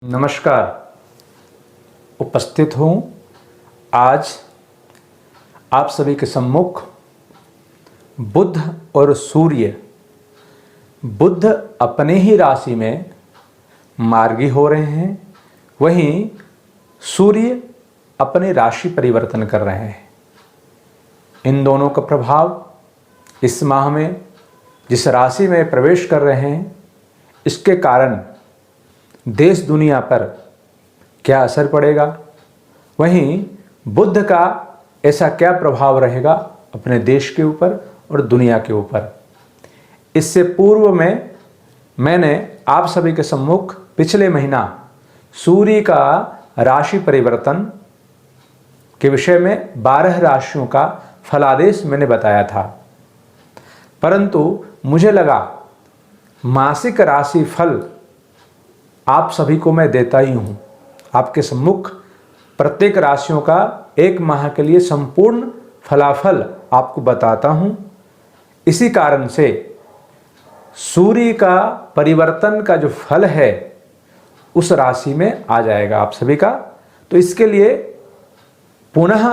नमस्कार। उपस्थित हूँ आज आप सभी के सम्मुख बुध और सूर्य। बुध अपने ही राशि में मार्गी हो रहे हैं, वहीं सूर्य अपने राशि परिवर्तन कर रहे हैं। इन दोनों का प्रभाव इस माह में जिस राशि में प्रवेश कर रहे हैं, इसके कारण देश दुनिया पर क्या असर पड़ेगा, वहीं बुध का ऐसा क्या प्रभाव रहेगा अपने देश के ऊपर और दुनिया के ऊपर। इससे पूर्व में मैंने आप सभी के सम्मुख पिछले महीना सूर्य का राशि परिवर्तन के विषय में 12 राशियों का फलादेश मैंने बताया था, परंतु मुझे लगा मासिक राशि फल आप सभी को मैं देता ही हूँ। आपके सम्मुख प्रत्येक राशियों का एक माह के लिए संपूर्ण फलाफल आपको बताता हूँ। इसी कारण से सूर्य का परिवर्तन का जो फल है उस राशि में आ जाएगा आप सभी का। तो इसके लिए पुनः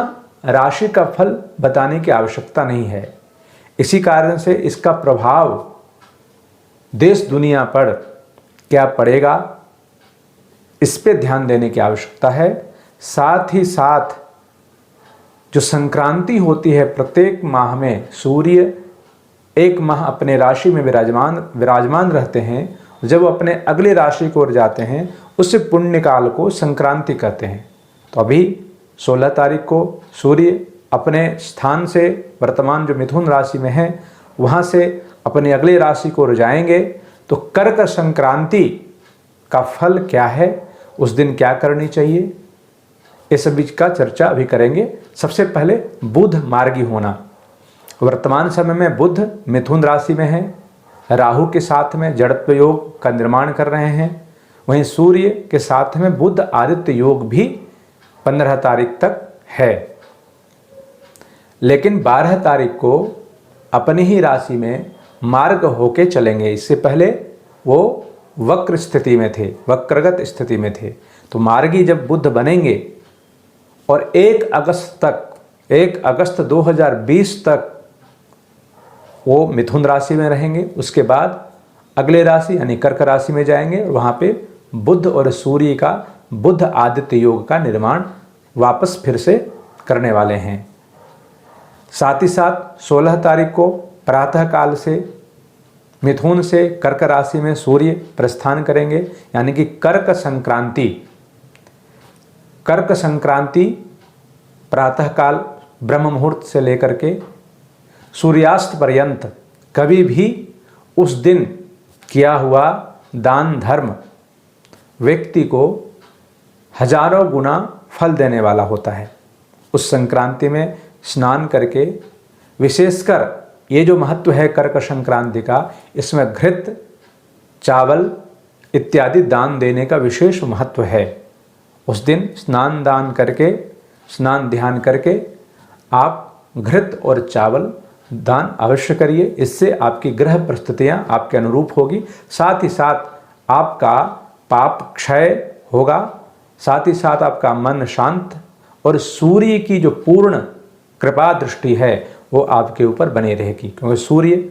राशि का फल बताने की आवश्यकता नहीं है। इसी कारण से इसका प्रभाव देश दुनिया पर क्या पड़ेगा, इस पे ध्यान देने की आवश्यकता है। साथ ही साथ जो संक्रांति होती है प्रत्येक माह में, सूर्य एक माह अपने राशि में विराजमान रहते हैं, जब वो अपने अगले राशि की ओर जाते हैं उस पुण्यकाल को संक्रांति कहते हैं। तो अभी 16 तारीख को सूर्य अपने स्थान से वर्तमान जो मिथुन राशि में है वहाँ से अपने अगले राशि को जाएंगे। तो कर्क संक्रांति का फल क्या है, उस दिन क्या करनी चाहिए, इस बीच का चर्चा अभी करेंगे। सबसे पहले बुध मार्गी होना। वर्तमान समय में बुध मिथुन राशि में है, राहु के साथ में जड़त्व योग का निर्माण कर रहे हैं। वहीं सूर्य के साथ में बुध आदित्य योग भी 15 तारीख तक है, लेकिन 12 तारीख को अपनी ही राशि में मार्ग होके चलेंगे। इससे पहले वो वक्र स्थिति में थे, वक्रगत स्थिति में थे। तो मार्गी जब बुध बनेंगे और 1 अगस्त 2020 तक वो मिथुन राशि में रहेंगे, उसके बाद अगले राशि यानी कर्क राशि में जाएंगे। वहाँ पे बुध और सूर्य का बुध आदित्य योग का निर्माण वापस फिर से करने वाले हैं। साथ ही साथ 16 तारीख को प्रातः काल से मिथुन से कर्क राशि में सूर्य प्रस्थान करेंगे, यानी कि कर्क संक्रांति प्रातः काल ब्रह्म मुहूर्त से लेकर के सूर्यास्त पर्यंत कभी भी उस दिन किया हुआ दान धर्म व्यक्ति को हजारों गुना फल देने वाला होता है। उस संक्रांति में स्नान करके, विशेषकर ये जो महत्व है कर्क संक्रांति का, इसमें घृत, चावल इत्यादि दान देने का विशेष महत्व है। उस दिन स्नान ध्यान करके आप घृत और चावल दान अवश्य करिए। इससे आपकी ग्रह परिस्थितियाँ आपके अनुरूप होगी, साथ ही साथ आपका पाप क्षय होगा, साथ ही साथ आपका मन शांत और सूर्य की जो पूर्ण कृपा दृष्टि है वो आपके ऊपर बने रहेगी। क्योंकि सूर्य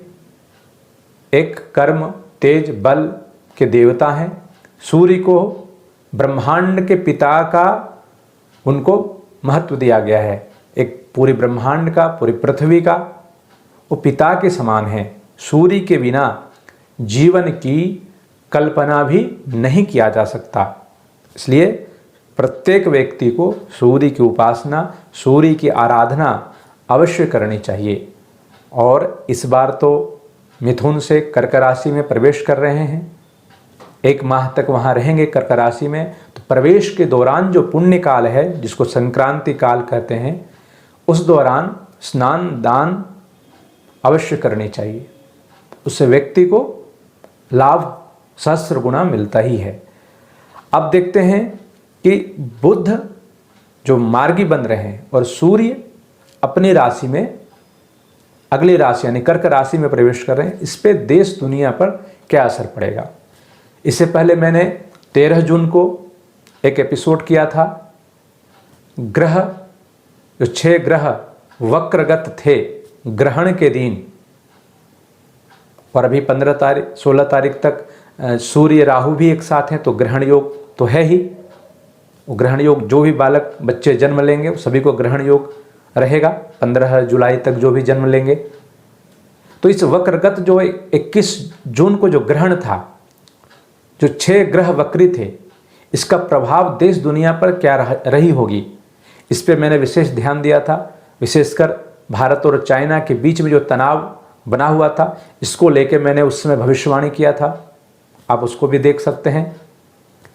एक कर्म, तेज, बल के देवता हैं। सूर्य को ब्रह्मांड के पिता का उनको महत्व दिया गया है। एक पूरे ब्रह्मांड का, पूरी पृथ्वी का वो पिता के समान है। सूर्य के बिना जीवन की कल्पना भी नहीं किया जा सकता। इसलिए प्रत्येक व्यक्ति को सूर्य की उपासना, सूर्य की आराधना अवश्य करनी चाहिए। और इस बार तो मिथुन से कर्क राशि में प्रवेश कर रहे हैं, 1 माह तक वहाँ रहेंगे कर्क राशि में। तो प्रवेश के दौरान जो पुण्य काल है, जिसको संक्रांति काल कहते हैं, उस दौरान स्नान दान अवश्य करनी चाहिए। उससे व्यक्ति को लाभ सहस्र गुना मिलता ही है। अब देखते हैं कि बुध जो मार्गी बन रहे हैं और सूर्य अपनी राशि में अगली राशि यानी कर्क राशि में प्रवेश कर रहे हैं, इस पे देश दुनिया पर क्या असर पड़ेगा। इससे पहले मैंने 13 जून को एक एपिसोड किया था, ग्रह जो 6 ग्रह वक्रगत थे ग्रहण के दिन, और अभी 16 तारीख तक सूर्य राहु भी एक साथ हैं, तो ग्रहण योग तो है ही। वो ग्रहण योग जो भी बालक बच्चे जन्म लेंगे सभी को ग्रहण योग रहेगा 15 जुलाई तक जो भी जन्म लेंगे। तो इस वक्रगत जो 21 जून को जो ग्रहण था, जो 6 ग्रह वक्री थे, इसका प्रभाव देश दुनिया पर क्या रही होगी, इस पे मैंने विशेष ध्यान दिया था। विशेषकर भारत और चाइना के बीच में जो तनाव बना हुआ था, इसको लेके मैंने उस समय भविष्यवाणी किया था। आप उसको भी देख सकते हैं।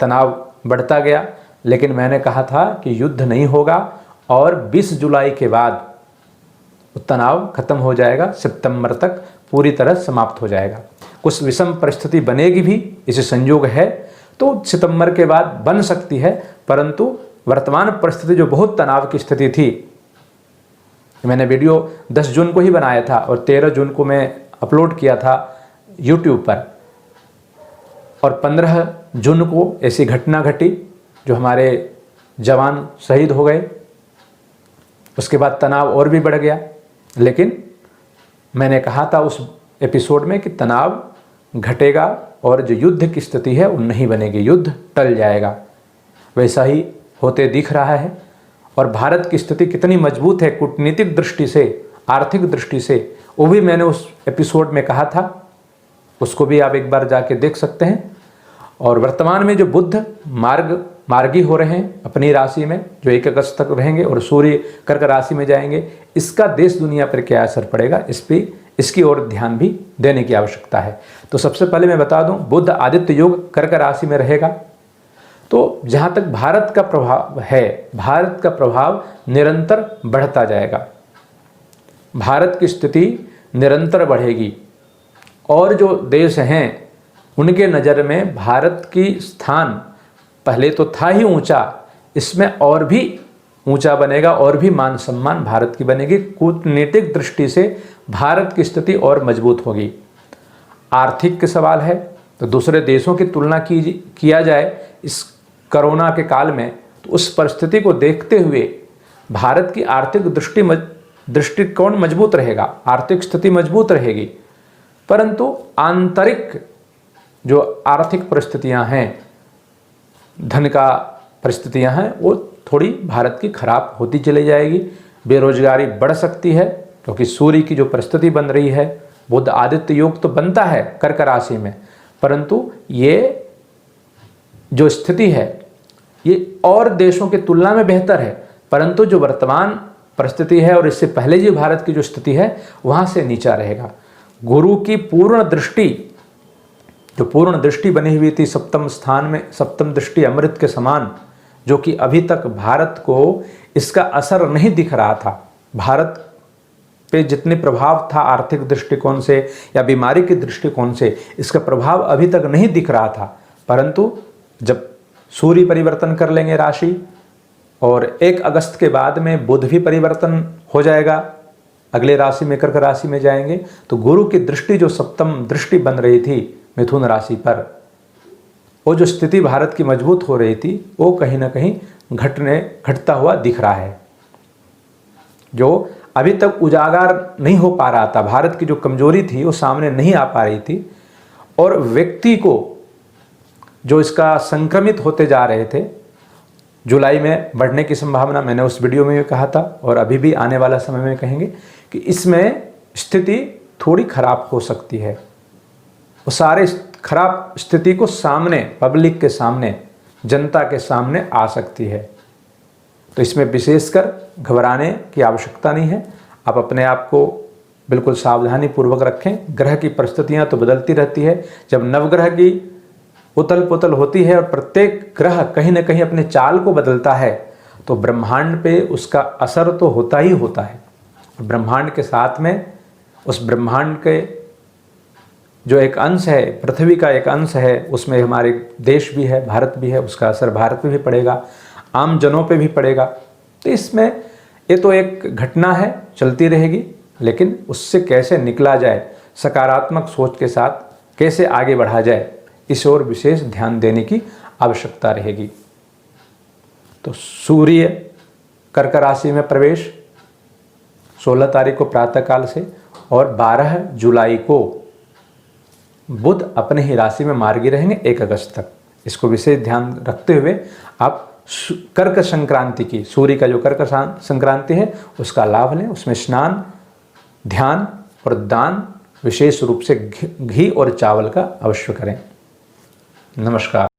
तनाव बढ़ता गया, लेकिन मैंने कहा था कि युद्ध नहीं होगा और 20 जुलाई के बाद तनाव खत्म हो जाएगा, सितंबर तक पूरी तरह समाप्त हो जाएगा। कुछ विषम परिस्थिति बनेगी भी, इसे संयोग है तो सितंबर के बाद बन सकती है, परंतु वर्तमान परिस्थिति जो बहुत तनाव की स्थिति थी, मैंने वीडियो 10 जून को ही बनाया था और 13 जून को मैं अपलोड किया था YouTube पर, और 15 जून को ऐसी घटना घटी जो हमारे जवान शहीद हो गए। उसके बाद तनाव और भी बढ़ गया, लेकिन मैंने कहा था उस एपिसोड में कि तनाव घटेगा और जो युद्ध की स्थिति है वो नहीं बनेगी, युद्ध टल जाएगा। वैसा ही होते दिख रहा है। और भारत की स्थिति कितनी मजबूत है कूटनीतिक दृष्टि से, आर्थिक दृष्टि से, वो भी मैंने उस एपिसोड में कहा था। उसको भी आप एक बार जाके देख सकते हैं। और वर्तमान में जो बुध मार्गी हो रहे हैं अपनी राशि में, जो 1 अगस्त तक रहेंगे और सूर्य कर्क राशि में जाएंगे, इसका देश दुनिया पर क्या असर पड़ेगा, इसकी ओर ध्यान भी देने की आवश्यकता है। तो सबसे पहले मैं बता दूं, बुध आदित्य योग कर्क राशि में रहेगा। तो जहाँ तक भारत का प्रभाव है, भारत का प्रभाव निरंतर बढ़ता जाएगा, भारत की स्थिति निरंतर बढ़ेगी। और जो देश हैं उनके नज़र में भारत की स्थान पहले तो था ही ऊंचा, इसमें और भी ऊंचा बनेगा, और भी मान सम्मान भारत की बनेगी। कूटनीतिक दृष्टि से भारत की स्थिति और मजबूत होगी। आर्थिक के सवाल है तो दूसरे देशों की तुलना किया जाए इस कोरोना के काल में, तो उस परिस्थिति को देखते हुए भारत की आर्थिक दृष्टिकोण मजबूत रहेगा, आर्थिक स्थिति मजबूत रहेगी। परंतु आंतरिक जो आर्थिक परिस्थितियां हैं, धन का परिस्थितियां हैं, वो थोड़ी भारत की खराब होती चली जाएगी। बेरोजगारी बढ़ सकती है, क्योंकि सूर्य की जो परिस्थिति बन रही है, बुध आदित्य योग तो बनता है कर्क राशि में, परंतु ये जो स्थिति है ये और देशों की तुलना में बेहतर है, परंतु जो वर्तमान परिस्थिति है और इससे पहले जो भारत की जो स्थिति है वहाँ से नीचा रहेगा। गुरु की पूर्ण दृष्टि, जो पूर्ण दृष्टि बनी हुई थी सप्तम स्थान में, सप्तम दृष्टि अमृत के समान, जो कि अभी तक भारत को इसका असर नहीं दिख रहा था। भारत पे जितने प्रभाव था आर्थिक दृष्टिकोण से या बीमारी के दृष्टिकोण से, इसका प्रभाव अभी तक नहीं दिख रहा था। परंतु जब सूर्य परिवर्तन कर लेंगे राशि, और 1 अगस्त के बाद में बुध भी परिवर्तन हो जाएगा, अगले राशि में कर्क राशि में जाएंगे, तो गुरु की दृष्टि जो सप्तम दृष्टि बन रही थी मिथुन राशि पर, वो जो स्थिति भारत की मजबूत हो रही थी, वो कहीं ना कहीं घटता हुआ दिख रहा है, जो अभी तक उजागर नहीं हो पा रहा था। भारत की जो कमजोरी थी वो सामने नहीं आ पा रही थी, और व्यक्ति को जो इसका संक्रमित होते जा रहे थे, जुलाई में बढ़ने की संभावना मैंने उस वीडियो में भी कहा था, और अभी भी आने वाला समय में कहेंगे कि इसमें स्थिति थोड़ी खराब हो सकती है। वो सारे खराब स्थिति को सामने, पब्लिक के सामने, जनता के सामने आ सकती है। तो इसमें विशेषकर घबराने की आवश्यकता नहीं है। आप अपने आप को बिल्कुल सावधानी पूर्वक रखें। ग्रह की परिस्थितियां तो बदलती रहती है। जब नवग्रह की उथल पुथल होती है और प्रत्येक ग्रह कहीं ना कहीं अपने चाल को बदलता है, तो ब्रह्मांड पे उसका असर तो होता ही होता है। ब्रह्मांड के साथ में उस ब्रह्मांड के जो एक अंश है, पृथ्वी का एक अंश है, उसमें हमारे देश भी है, भारत भी है, उसका असर भारत पे भी पड़ेगा, आम जनों पे भी पड़ेगा। तो इसमें ये तो एक घटना है, चलती रहेगी, लेकिन उससे कैसे निकला जाए, सकारात्मक सोच के साथ कैसे आगे बढ़ा जाए, इस ओर विशेष ध्यान देने की आवश्यकता रहेगी। तो सूर्य कर्क राशि में प्रवेश 16 तारीख को प्रातःकाल से, और 12 जुलाई को बुध अपने ही राशि में मार्गी रहेंगे 1 अगस्त तक। इसको विशेष ध्यान रखते हुए आप कर्क संक्रांति की, सूर्य का जो कर्क संक्रांति है उसका लाभ लें। उसमें स्नान, ध्यान और दान विशेष रूप से घी और चावल का अवश्य करें। नमस्कार।